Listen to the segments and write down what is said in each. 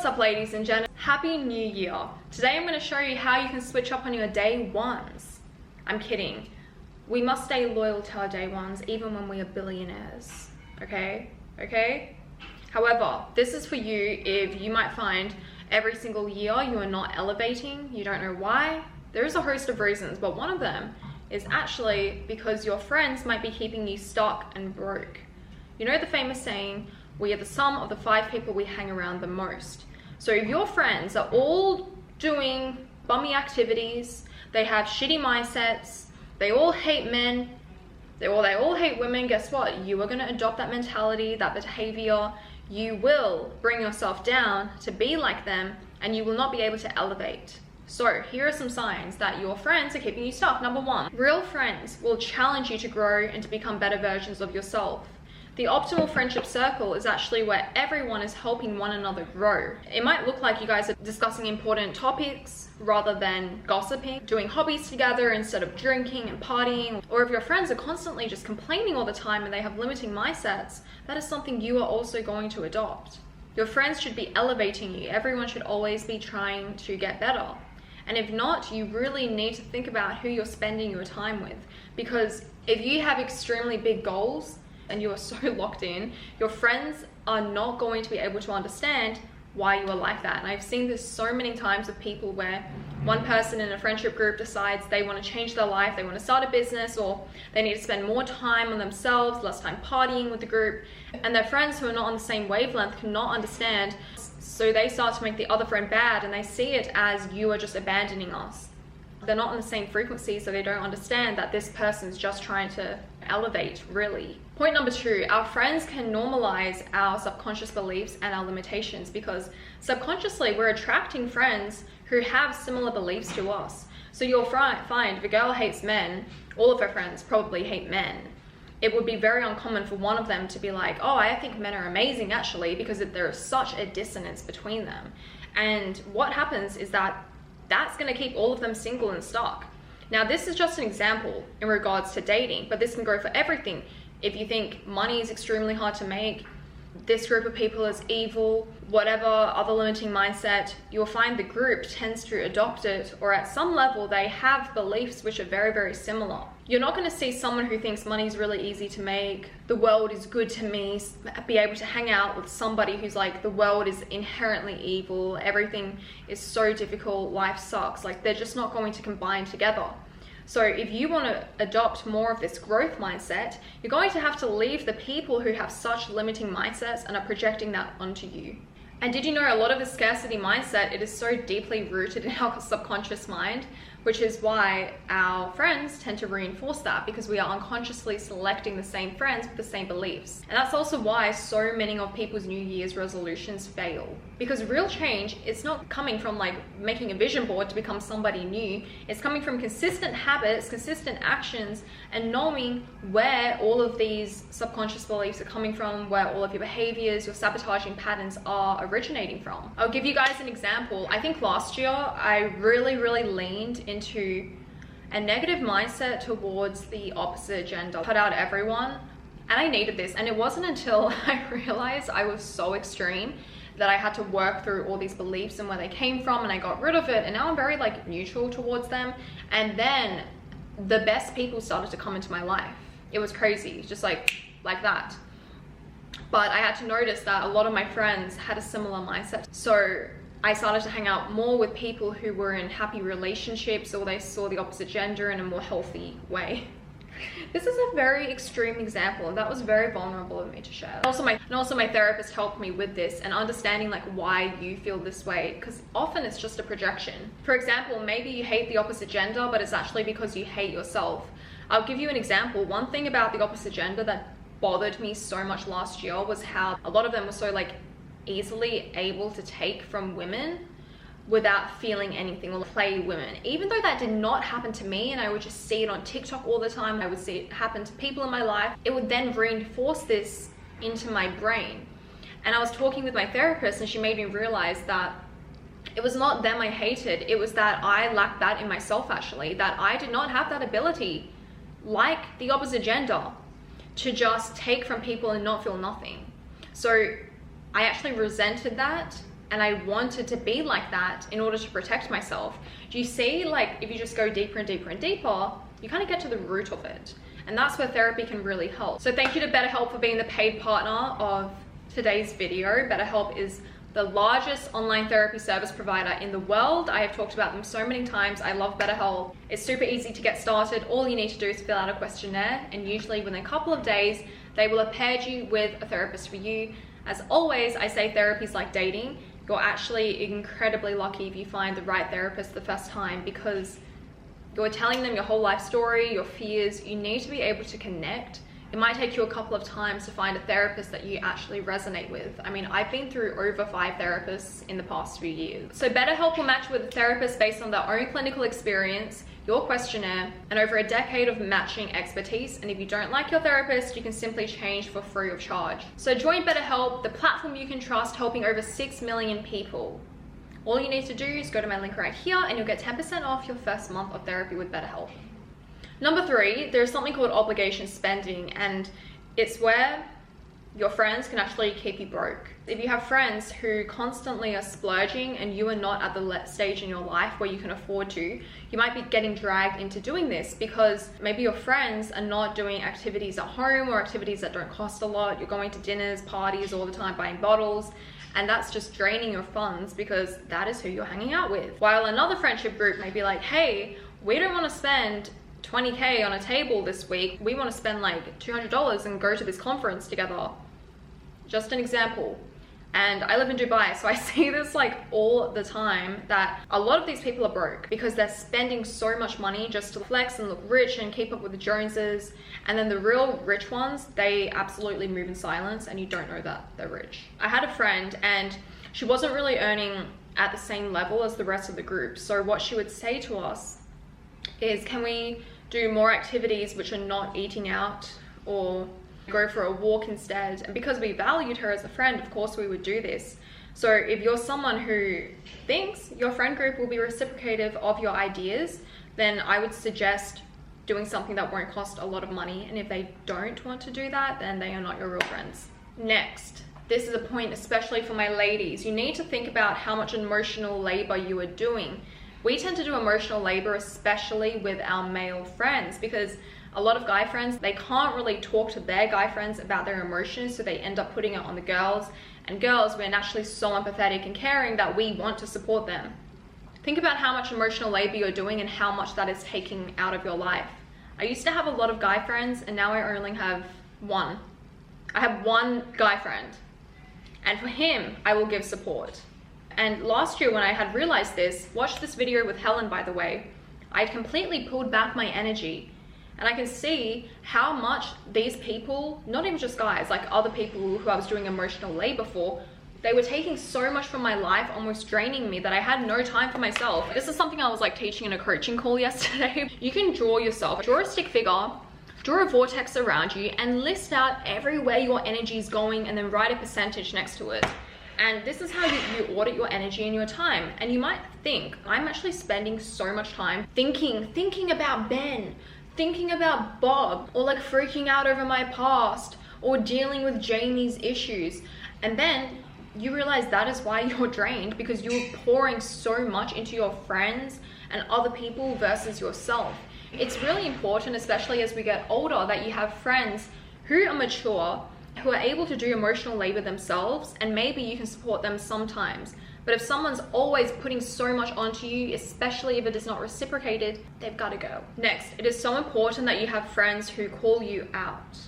What's up, ladies and gentlemen? Happy New Year. Today I'm going to show you how you can switch up on your day ones. I'm kidding. We must stay loyal to our day ones even when we are billionaires. Okay? However, this is for you if you might find every single year you are not elevating, you don't know why. There is a host of reasons, but one of them is actually because your friends might be keeping you stuck and broke. You know the famous saying, we are the sum of the 5 people we hang around the most. So if your friends are all doing bummy activities, they have shitty mindsets, they all hate men, they all hate women, guess what? You are going to adopt that mentality, that behavior. You will bring yourself down to be like them, and you will not be able to elevate. So here are some signs that your friends are keeping you stuck. Number 1, real friends will challenge you to grow and to become better versions of yourself. The optimal friendship circle is actually where everyone is helping one another grow. It might look like you guys are discussing important topics rather than gossiping, doing hobbies together instead of drinking and partying. Or if your friends are constantly just complaining all the time and they have limiting mindsets, that is something you are also going to adopt. Your friends should be elevating you. Everyone should always be trying to get better. And if not, you really need to think about who you're spending your time with. Because if you have extremely big goals, and you are so locked in, your friends are not going to be able to understand why you are like that. And I've seen this so many times with people where one person in a friendship group decides they want to change their life, they want to start a business, or they need to spend more time on themselves, less time partying with the group, and their friends who are not on the same wavelength cannot understand, so they start to make the other friend bad, and they see it as you are just abandoning us. They're not on the same frequency, so they don't understand that this person's just trying to elevate, really. Point number 2, our friends can normalize our subconscious beliefs and our limitations, because subconsciously we're attracting friends who have similar beliefs to us. So you'll find if a girl hates men, all of her friends probably hate men. It would be very uncommon for one of them to be like, oh, I think men are amazing actually, because there is such a dissonance between them. And what happens is that that's going to keep all of them single and stuck. Now, this is just an example in regards to dating, but this can go for everything. If you think money is extremely hard to make, this group of people is evil, whatever other limiting mindset, you'll find the group tends to adopt it, or at some level they have beliefs which are very, very similar. You're not going to see someone who thinks money is really easy to make, the world is good to me, be able to hang out with somebody who's like, the world is inherently evil, everything is so difficult, life sucks. Like, they're just not going to combine together. So if you want to adopt more of this growth mindset, you're going to have to leave the people who have such limiting mindsets and are projecting that onto you. And did you know a lot of the scarcity mindset, it is so deeply rooted in our subconscious mind, which is why our friends tend to reinforce that, because we are unconsciously selecting the same friends with the same beliefs. And that's also why so many of people's New Year's resolutions fail. Because real change, it's not coming from like making a vision board to become somebody new. It's coming from consistent habits, consistent actions, and knowing where all of these subconscious beliefs are coming from, where all of your behaviors, your sabotaging patterns are originating from. I'll give you guys an example. I think last year I really leaned into a negative mindset towards the opposite gender. Cut out everyone, and I needed this. And it wasn't until I realized I was so extreme that I had to work through all these beliefs and where they came from, and I got rid of it, and now I'm very like neutral towards them. And then the best people started to come into my life. It was crazy, just like that. But I had to notice that a lot of my friends had a similar mindset. So I started to hang out more with people who were in happy relationships, or they saw the opposite gender in a more healthy way. This is a very extreme example, and that was very vulnerable of me to share. And also my therapist helped me with this and understanding like why you feel this way, because often it's just a projection. For example, maybe you hate the opposite gender, but it's actually because you hate yourself. I'll give you an example. One thing about the opposite gender that bothered me so much last year was how a lot of them were so like easily able to take from women without feeling anything, or play women. Even though that did not happen to me, and I would just see it on TikTok all the time, I would see it happen to people in my life, it would then reinforce this into my brain. And I was talking with my therapist, and she made me realize that it was not them I hated, it was that I lacked that in myself actually, that I did not have that ability, like the opposite gender, to just take from people and not feel nothing. So I actually resented that, and I wanted to be like that in order to protect myself. Do you see, like, if you just go deeper and deeper and deeper, you kind of get to the root of it. And that's where therapy can really help. So thank you to BetterHelp for being the paid partner of today's video. BetterHelp is the largest online therapy service provider in the world. I have talked about them so many times. I love BetterHelp. It's super easy to get started. All you need to do is fill out a questionnaire, and usually within a couple of days, they will have paired you with a therapist for you. As always, I say therapy is like dating. You're actually incredibly lucky if you find the right therapist the first time, because you're telling them your whole life story, your fears. You need to be able to connect. It might take you a couple of times to find a therapist that you actually resonate with. I mean, I've been through over 5 therapists in the past few years. So BetterHelp will match with a therapist based on their own clinical experience, your questionnaire, and over a decade of matching expertise. And if you don't like your therapist, you can simply change for free of charge. So join BetterHelp, the platform you can trust, helping over 6 million people. All you need to do is go to my link right here and you'll get 10% off your first month of therapy with BetterHelp. Number 3, there's something called obligation spending, and it's where your friends can actually keep you broke. If you have friends who constantly are splurging and you are not at the stage in your life where you can afford to, you might be getting dragged into doing this because maybe your friends are not doing activities at home or activities that don't cost a lot. You're going to dinners, parties all the time, buying bottles, and that's just draining your funds because that is who you're hanging out with. While another friendship group may be like, hey, we don't want to spend 20K on a table this week. We want to spend like $200 and go to this conference together. Just an example. And I live in Dubai, so I see this like all the time, that a lot of these people are broke because they're spending so much money just to flex and look rich and keep up with the Joneses. And then the real rich ones, they absolutely move in silence and you don't know that they're rich. I had a friend and she wasn't really earning at the same level as the rest of the group. So what she would say to us is, can we do more activities which are not eating out, or go for a walk instead? And because we valued her as a friend, of course we would do this. So if you're someone who thinks your friend group will be reciprocative of your ideas, then I would suggest doing something that won't cost a lot of money. And if they don't want to do that, then they are not your real friends. Next, this is a point especially for my ladies. You need to think about how much emotional labor you are doing. We tend to do emotional labor, especially with our male friends, because a lot of guy friends, they can't really talk to their guy friends about their emotions, so they end up putting it on the girls. And girls, we're naturally so empathetic and caring that we want to support them. Think about how much emotional labor you're doing and how much that is taking out of your life. I used to have a lot of guy friends, and now I only have one. I have one guy friend, and for him, I will give support. And last year when I had realized this, watch this video with Helen, by the way, I completely pulled back my energy. And I can see how much these people, not even just guys, like other people who I was doing emotional labor for, they were taking so much from my life, almost draining me, that I had no time for myself. This is something I was like teaching in a coaching call yesterday. You can draw yourself, draw a stick figure, draw a vortex around you, and list out everywhere your energy is going, and then write a percentage next to it. And this is how you audit your energy and your time. And you might think, I'm actually spending so much time thinking about Ben, thinking about Bob, or like freaking out over my past, or dealing with Jamie's issues. And then you realize that is why you're drained, because you're pouring so much into your friends and other people versus yourself. It's really important, especially as we get older, that you have friends who are mature, who are able to do emotional labor themselves, and maybe you can support them sometimes. But if someone's always putting so much onto you, especially if it is not reciprocated, they've got to go. Next, it is so important that you have friends who call you out.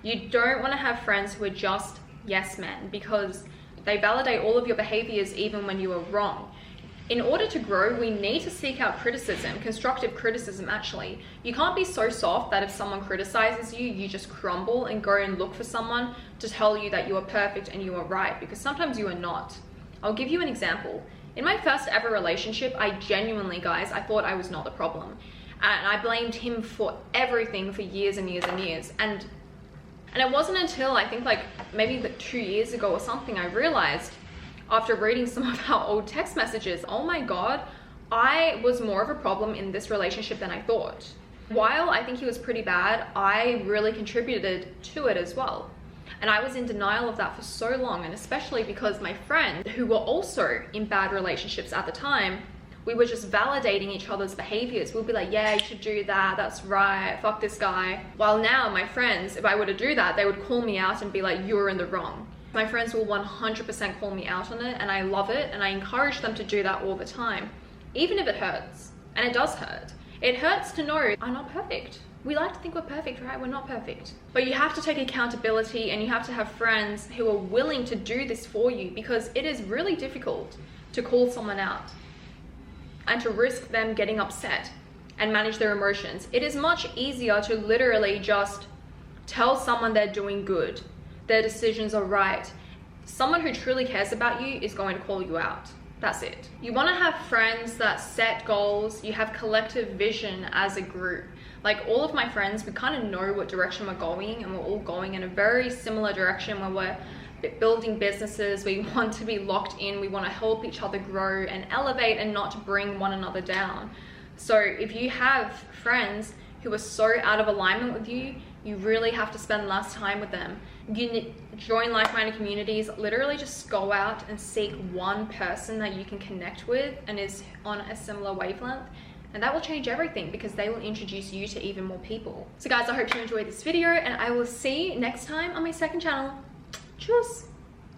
You don't want to have friends who are just yes men, because they validate all of your behaviors even when you are wrong. In order to grow, we need to seek out criticism, constructive criticism actually. You can't be so soft that if someone criticizes you, you just crumble and go and look for someone to tell you that you are perfect and you are right, because sometimes you are not. I'll give you an example. In my first ever relationship, I genuinely, guys, I thought I was not the problem. And I blamed him for everything for years and years and years. And it wasn't until I think like maybe 2 years ago or something, I realized, after reading some of our old text messages, oh my God, I was more of a problem in this relationship than I thought. While I think he was pretty bad, I really contributed to it as well. And I was in denial of that for so long, and especially because my friends who were also in bad relationships at the time, we were just validating each other's behaviors. We'll be like, yeah, you should do that, that's right, fuck this guy. While now my friends, if I were to do that, they would call me out and be like, you're in the wrong. My friends will 100% call me out on it, and I love it, and I encourage them to do that all the time, even if it hurts. And it does hurt. It hurts to know I'm not perfect. We like to think we're perfect, right? We're not perfect. But you have to take accountability, and you have to have friends who are willing to do this for you, because it is really difficult to call someone out and to risk them getting upset and manage their emotions. It is much easier to literally just tell someone they're doing good, their decisions are right. Someone who truly cares about you is going to call you out. That's it. You want to have friends that set goals. You have collective vision as a group. Like all of my friends, we kind of know what direction we're going, and we're all going in a very similar direction where we're building businesses. We want to be locked in. We want to help each other grow and elevate and not bring one another down. So if you have friends who are so out of alignment with you, you really have to spend less time with them. You join like-minded communities. Literally just go out and seek one person that you can connect with and is on a similar wavelength, and that will change everything, because they will introduce you to even more people. So guys, I hope you enjoyed this video, and I will see you next time on my second channel. Tschüss.